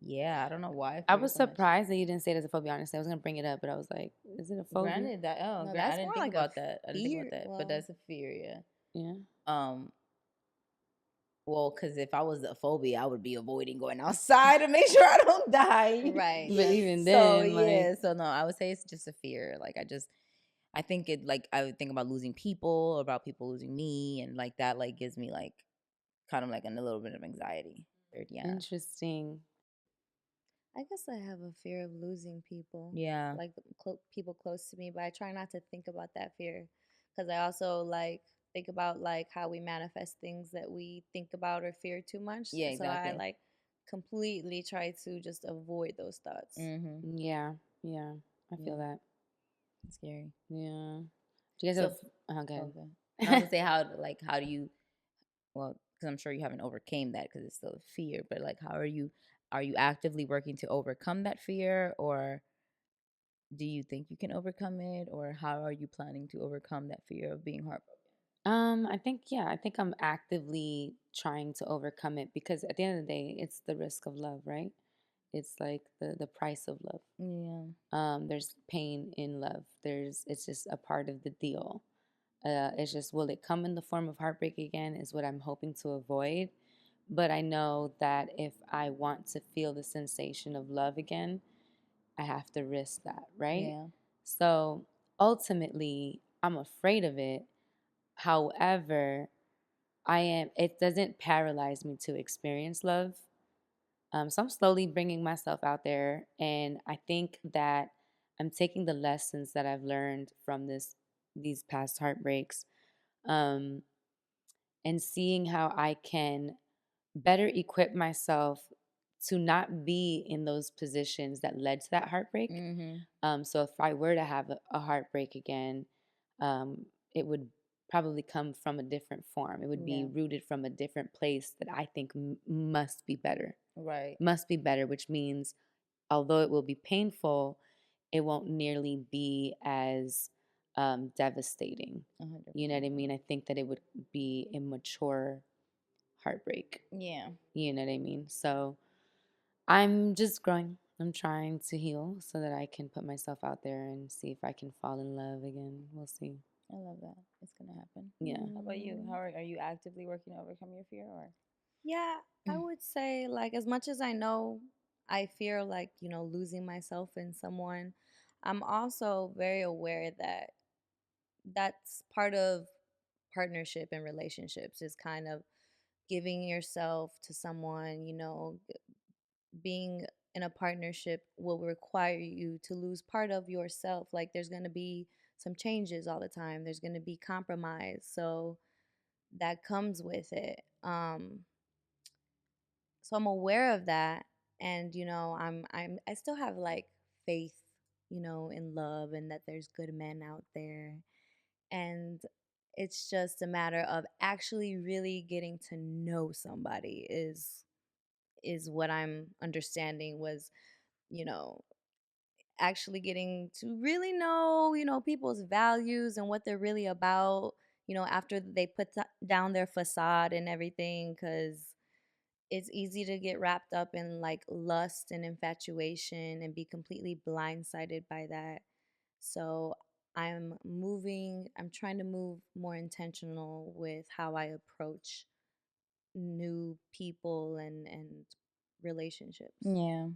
Yeah, I don't know why. I was surprised that you didn't say it as a phobia. Honestly, I was gonna bring it up, but I was like, "Is it a phobia?" Granted, that No, I that's didn't more think like a about that. I didn't think about fear. that, Well- but that's a fear. Yeah. Yeah. Well, because if I was a phobia, I would be avoiding going outside to make sure I don't die. Right. But even So then, yeah, so no, I would say it's just a fear. Like I think it like I would think about losing people, or about people losing me, and like that like gives me like kind of like a little bit of anxiety. Yeah. Interesting. I guess I have a fear of losing people. Yeah. Like people close to me, but I try not to think about that fear because I also like think about like how we manifest things that we think about or fear too much. Yeah, So I exactly. like completely try to just avoid those thoughts. Mm-hmm. Yeah, yeah, I feel Yeah. that. It's scary. Yeah. Do you guys So, have? Okay. okay. And I was gonna say how do you, well, because I'm sure you haven't overcame that because it's still a fear, but like how are you actively working to overcome that fear, or do you think you can overcome it, or how are you planning to overcome that fear of being heartbroken? I think yeah, I think I'm actively trying to overcome it because at the end of the day, it's the risk of love, right? It's like the price of love. Yeah. There's pain in love. It's just a part of the deal. It's just will it come in the form of heartbreak again is what I'm hoping to avoid. But I know that if I want to feel the sensation of love again, I have to risk that, right? Yeah. So ultimately, I'm afraid of it. However, it doesn't paralyze me to experience love. So I'm slowly bringing myself out there. And I think that I'm taking the lessons that I've learned from these past heartbreaks, um, and seeing how I can better equip myself to not be in those positions that led to that heartbreak. Mm-hmm. So if I were to have a heartbreak again, it would probably come from a different form. It would be Yeah. rooted from a different place that I think must be better. Right. Must be better, which means although it will be painful, it won't nearly be as devastating. 100%. You know what I mean? I think that it would be a mature heartbreak. Yeah. You know what I mean? So I'm just growing. I'm trying to heal so that I can put myself out there and see if I can fall in love again. We'll see. I love that. It's gonna happen. Yeah. How about you? How are you actively working to overcome your fear, or? Yeah, I would say like as much as I know I fear like, losing myself in someone, I'm also very aware that that's part of partnership and relationships is kind of giving yourself to someone, being in a partnership will require you to lose part of yourself. Like there's going to be some changes all the time. There's going to be compromise. So that comes with it. So I'm aware of that, and I still have like faith, in love and that there's good men out there, and it's just a matter of actually really getting to know somebody is what I'm understanding was, you know, actually getting to really know, people's values and what they're really about, after they put down their facade and everything, because it's easy to get wrapped up in like lust and infatuation and be completely blindsided by that. So I'm trying to move more intentional with how I approach new people and relationships. Yeah,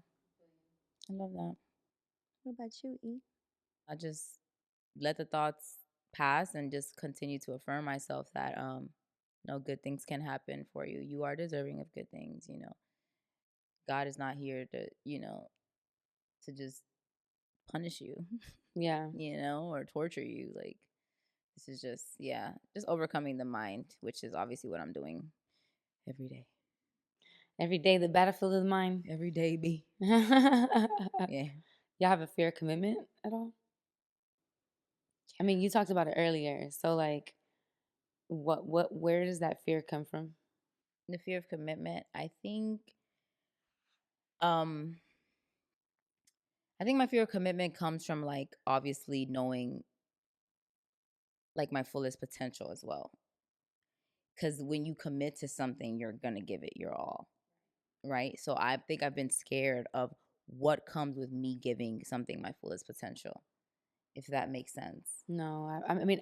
I love that. What about you, E? I just let the thoughts pass and just continue to affirm myself that no, good things can happen for you. You are deserving of good things. God is not here to to just punish you, Yeah. or torture you. Like this is just just overcoming the mind, which is obviously what I'm doing every day. Every day, the battlefield of the mind. Every day, be Y'all yeah. have a fear of commitment at all? I mean, you talked about it earlier. So, like, where does that fear come from? The fear of commitment. Um I think my fear of commitment comes from like obviously knowing like my fullest potential as well. Cuz when you commit to something, you're going to give it your all, right? So I think I've been scared of what comes with me giving something my fullest potential, if that makes sense. No, I mean,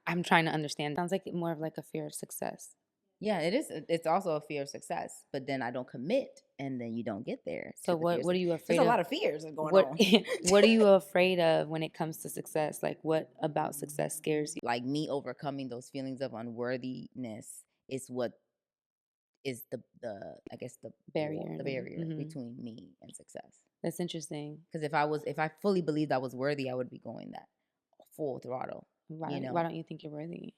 I'm trying to understand. Sounds like more of like a fear of success. Yeah, it is. It's also a fear of success, but then I don't commit, and then you don't get there So, to the fear. what are you There's afraid a of? lot of fears going What on. What are you afraid of when it comes to success? Like, what about success scares you? Like me overcoming those feelings of unworthiness is what is the I guess the Barrier. wall, the barrier Mm-hmm. between me and success. That's interesting. Because if I fully believed I was worthy, I would be going that full throttle. Why don't you think you're worthy?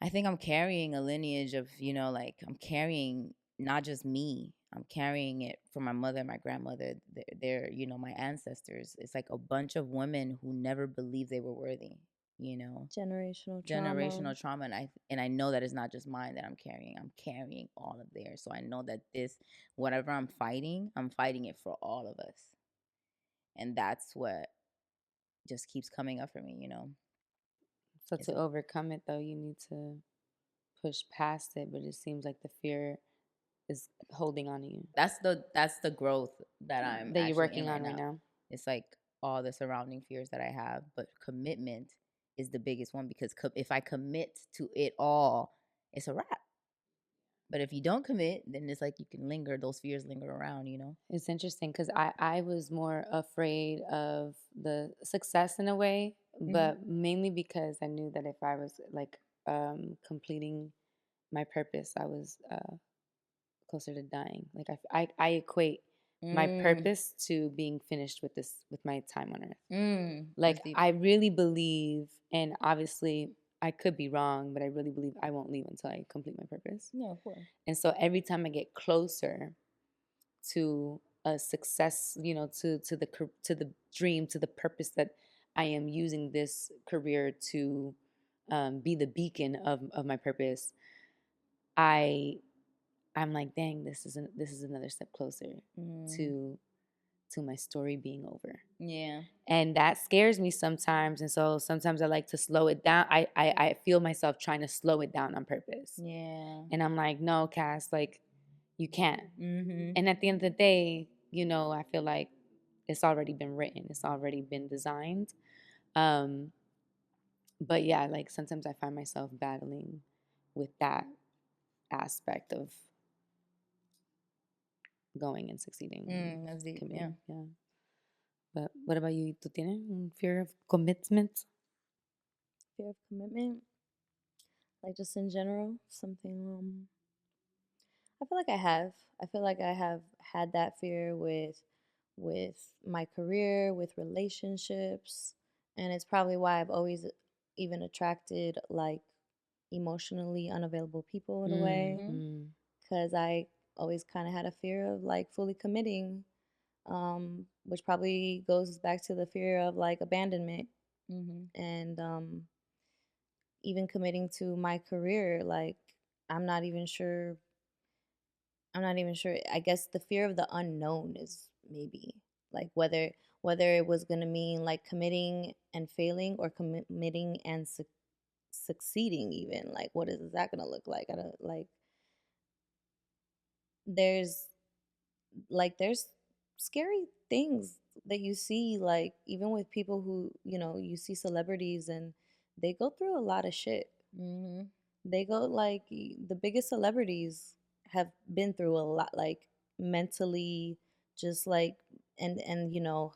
I think I'm carrying a lineage of, like I'm carrying not just me. I'm carrying it from my mother and my grandmother. They're my ancestors. It's like a bunch of women who never believed they were worthy. Generational Generational trauma, and I know that it's not just mine that I'm carrying all of theirs. So I know that whatever I'm fighting it for all of us, and that's what just keeps coming up for me. So to overcome it, though, you need to push past it, but it seems like the fear is holding on to you. That's the growth that you're working on right now. It's like all the surrounding fears that I have, but commitment is the biggest one, because if I commit to it all, it's a wrap. But if you don't commit, then it's like those fears linger around, It's interesting because I was more afraid of the success in a way, but mainly because I knew that if I was like completing my purpose, I was closer to dying. Like I equate my purpose to being finished with my time on earth. Like I really believe, and obviously I could be wrong, but I really believe I won't leave until I complete my purpose. Yeah, of course. And so every time I get closer to a success, to the dream, to the purpose that I am using this career to be the beacon of my purpose, I'm like, dang, this is another step closer to my story being over. Yeah. And that scares me sometimes. And so sometimes I like to slow it down. I feel myself trying to slow it down on purpose. Yeah. And I'm like, no, Kass, like, you can't. And at the end of the day, I feel like it's already been written. It's already been designed. But yeah, like sometimes I find myself battling with that aspect of going and succeeding. That's deep. Yeah. But what about you? ¿Tú tienes un fear of commitment? Fear of commitment? Like just in general? Something, I feel like I have. I feel like I have had that fear with my career, with relationships. And it's probably why I've always even attracted like emotionally unavailable people in a way. Because I always kind of had a fear of like fully committing, which probably goes back to the fear of like abandonment. And even committing to my career, like I'm not even sure. I guess the fear of the unknown is maybe like whether it was gonna mean like committing and failing, or committing and succeeding. Even like, what is that gonna look like? I don't like. There's scary things that you see, like even with people who you see celebrities, and they go through a lot of shit. They go like the biggest celebrities have been through a lot, like mentally, just like and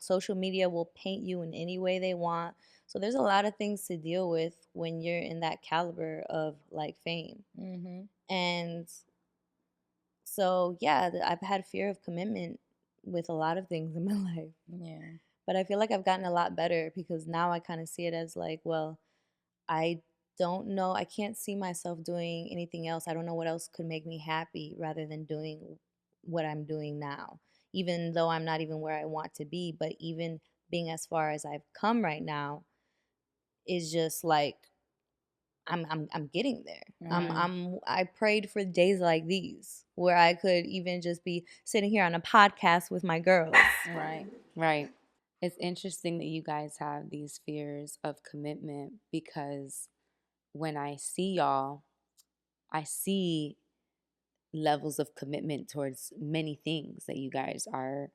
social media will paint you in any way they want. So there's a lot of things to deal with when you're in that caliber of like fame. And so yeah, I've had fear of commitment with a lot of things in my life. Yeah. But I feel like I've gotten a lot better, because now I kind of see it as like, well, I don't know. I can't see myself doing anything else. I don't know what else could make me happy rather than doing what I'm doing now. Even though I'm not even where I want to be, but even being as far as I've come right now is just like I'm getting there. I prayed for days like these where I could even just be sitting here on a podcast with my girls. Right. It's interesting that you guys have these fears of commitment, because when I see y'all, I see levels of commitment towards many things that you guys are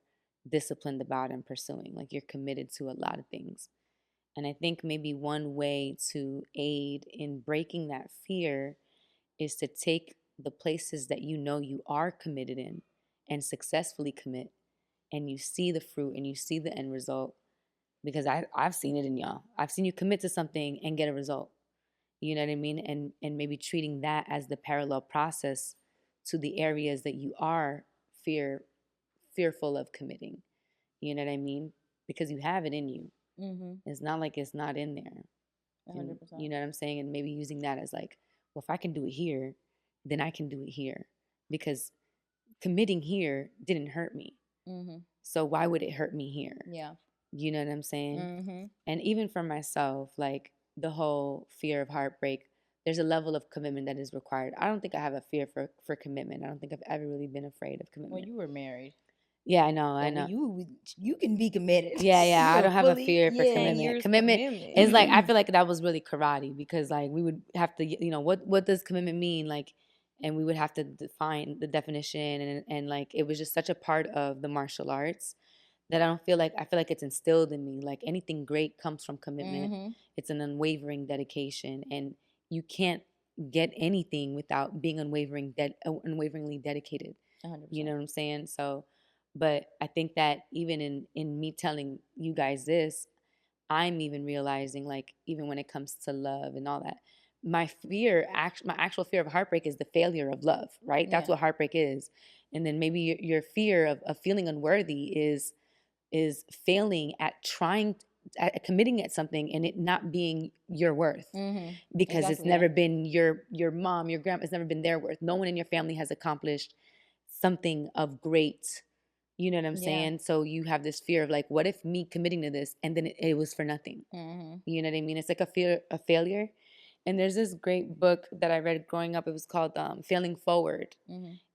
disciplined about and pursuing. Like you're committed to a lot of things. And I think maybe one way to aid in breaking that fear is to take the places that you are committed in and successfully commit, and you see the fruit and you see the end result. Because I've seen it in y'all. I've seen you commit to something and get a result. You know what I mean? And maybe treating that as the parallel process to the areas that you are fearful of committing. You know what I mean? Because you have it in you. It's not like it's not in there. 100%. You know what I'm saying? And maybe using that as like, well, if I can do it here, then I can do it here. Because committing here didn't hurt me. So why would it hurt me here? Yeah. You know what I'm saying? And even for myself, like the whole fear of heartbreak, there's a level of commitment that is required. I don't think I have a fear for commitment. I don't think I've ever really been afraid of commitment. Well, you were married. Yeah, I know. You can be committed. Yeah. I don't have a fear for commitment. Commitment is like, I feel like that was really karate, because like we would have to, you know, what does commitment mean? Like, and we would have to define the definition, and like it was just such a part of the martial arts that I feel like it's instilled in me. Like anything great comes from commitment. It's an unwavering dedication, and you can't get anything without being unwaveringly dedicated. 100%. You know what I'm saying? So, but I think that even in me telling you guys this, I'm even realizing, like, even when it comes to love and all that, my actual fear of heartbreak is the failure of love, right? That's what heartbreak is. And then maybe your fear of feeling unworthy is failing at at committing at something and it not being your worth, because it's never been your mom, your grandma, it's never been their worth. No one in your family has accomplished something of great, you know what I'm saying? So you have this fear of like, what if me committing to this and then it was for nothing? You know what I mean? It's like a fear of failure. And there's this great book that I read growing up. It was called Failing Forward.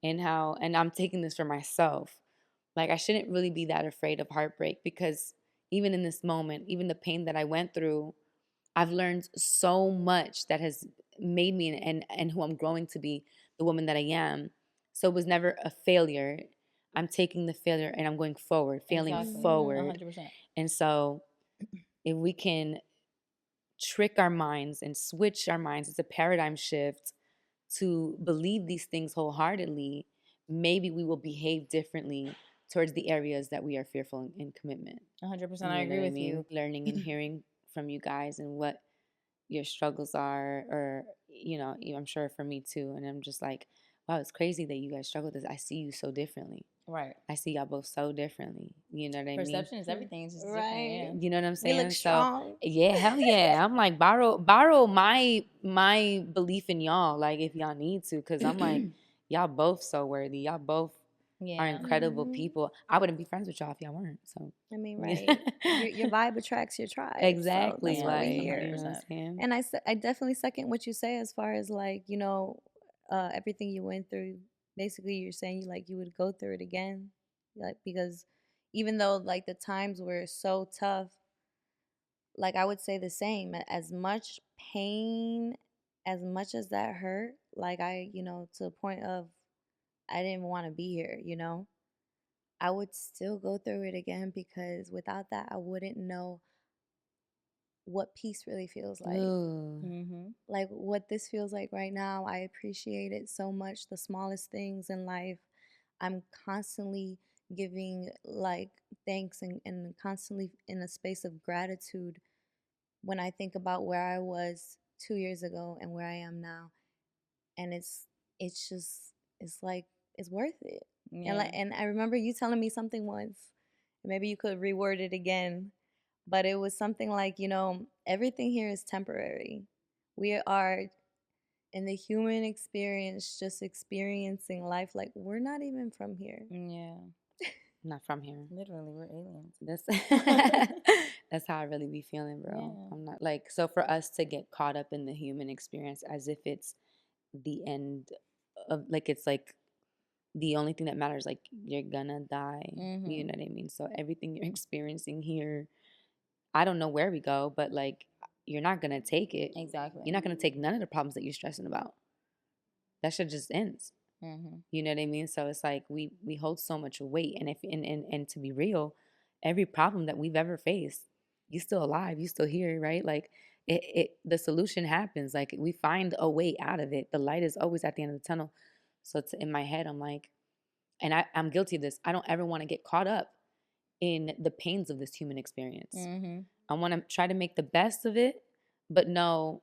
And I'm taking this for myself. Like, I shouldn't really be that afraid of heartbreak, because even in this moment, even the pain that I went through, I've learned so much that has made me and who I'm growing to be, the woman that I am. So it was never a failure. I'm taking the failure and I'm going forward, failing forward. 100%. And so if we can trick our minds and switch our minds, it's a paradigm shift to believe these things wholeheartedly, maybe we will behave differently towards the areas that we are fearful in commitment. 100%. I agree with you. Learning and hearing from you guys and what your struggles are, or, you know, I'm sure for me too. And I'm just like, wow, it's crazy that you guys struggle with this. I see you so differently. Right. I see y'all both so differently. You know what I mean? Perception is everything. It's just right. different. Yeah. You know what I'm saying? We look strong. So, yeah, hell yeah. I'm like, borrow my belief in y'all, like, if y'all need to, because I'm like, y'all both so worthy. Y'all both are incredible people. I wouldn't be friends with y'all if y'all weren't. So I mean, right. your vibe attracts your tribe. Exactly. So that's what we hear. You know what I'm saying? And I definitely second what you say as far as like, you know, everything you went through. Basically, you're saying you would go through it again, like, because even though like the times were so tough, like I would say the same. As much pain, as much as that hurt, like to the point of I didn't want to be here, I would still go through it again, because without that, I wouldn't know what peace really feels like. Like what this feels like right now. I appreciate it so much. The smallest things in life, I'm constantly giving like thanks and constantly in a space of gratitude when I think about where I was 2 years ago and where I am now. And it's like it's worth it. And I remember you telling me something once. Maybe you could reword it again. But it was something like, everything here is temporary. We are in the human experience, just experiencing life like we're not even from here. Yeah. Not from here. Literally, we're aliens. That's how I really be feeling, bro. Yeah. I'm not like, so for us to get caught up in the human experience as if it's the end of, like, it's like the only thing that matters, like you're gonna die. You know what I mean? So everything you're experiencing here, I don't know where we go, but like you're not gonna take it. Exactly. You're not gonna take none of the problems that you're stressing about. That shit just ends. You know what I mean? So it's like we hold so much weight, and and to be real, every problem that we've ever faced, you still alive, you still here, right? Like the solution happens. Like we find a way out of it. The light is always at the end of the tunnel. So it's in my head, I'm like, and I'm guilty of this. I don't ever want to get caught up in the pains of this human experience. I want to try to make the best of it, but know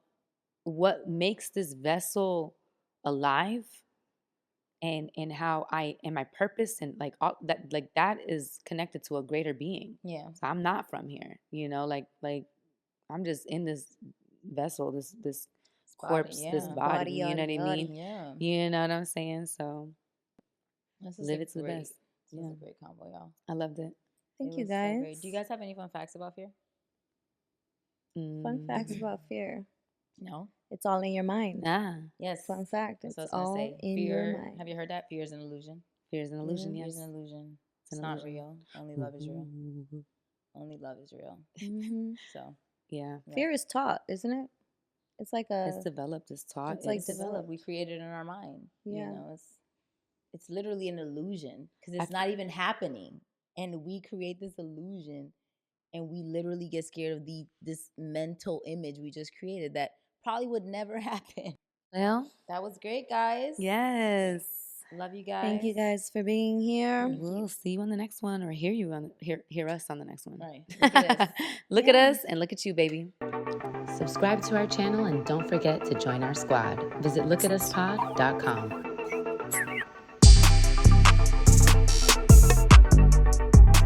what makes this vessel alive and how I and my purpose and like all that, like that is connected to a greater being. Yeah. So I'm not from here, you know, like I'm just in this vessel, this corpse, this yeah. body, Body, you know what I body. mean? Yeah. You know what I'm saying? So This is live a it to the great, best. This was Yeah. a great combo, y'all. I loved it. Thank It you was so guys. great. Do you guys have any fun facts about fear? Fun facts about fear. No. It's all in your mind. Ah, Yes. Fun fact. That's It's what I was all gonna say. in Fear. your mind. Have you heard that? Fear is an illusion. fear is an illusion. Fear Yes. is an illusion. It's It's an not illusion. real. Only love is real. Only love is real. Mhm. So Yeah. yeah. Fear is taught, isn't it? It's like It's a developed. It's taught. It's like it's developed. We created it in our mind. Yeah. You know, it's literally an illusion because I it's not even happening, and we create this illusion, and we literally get scared of this mental image we just created that probably would never happen. well, That was great, guys. yes. Love you guys. Thank you guys for being here. Thank We'll you. see you on the next one, or hear us on the next one. Right. Look at us. Look at Yeah. us and look at you, baby. Subscribe to our channel and don't forget to join our squad. Visit lookataspod.com.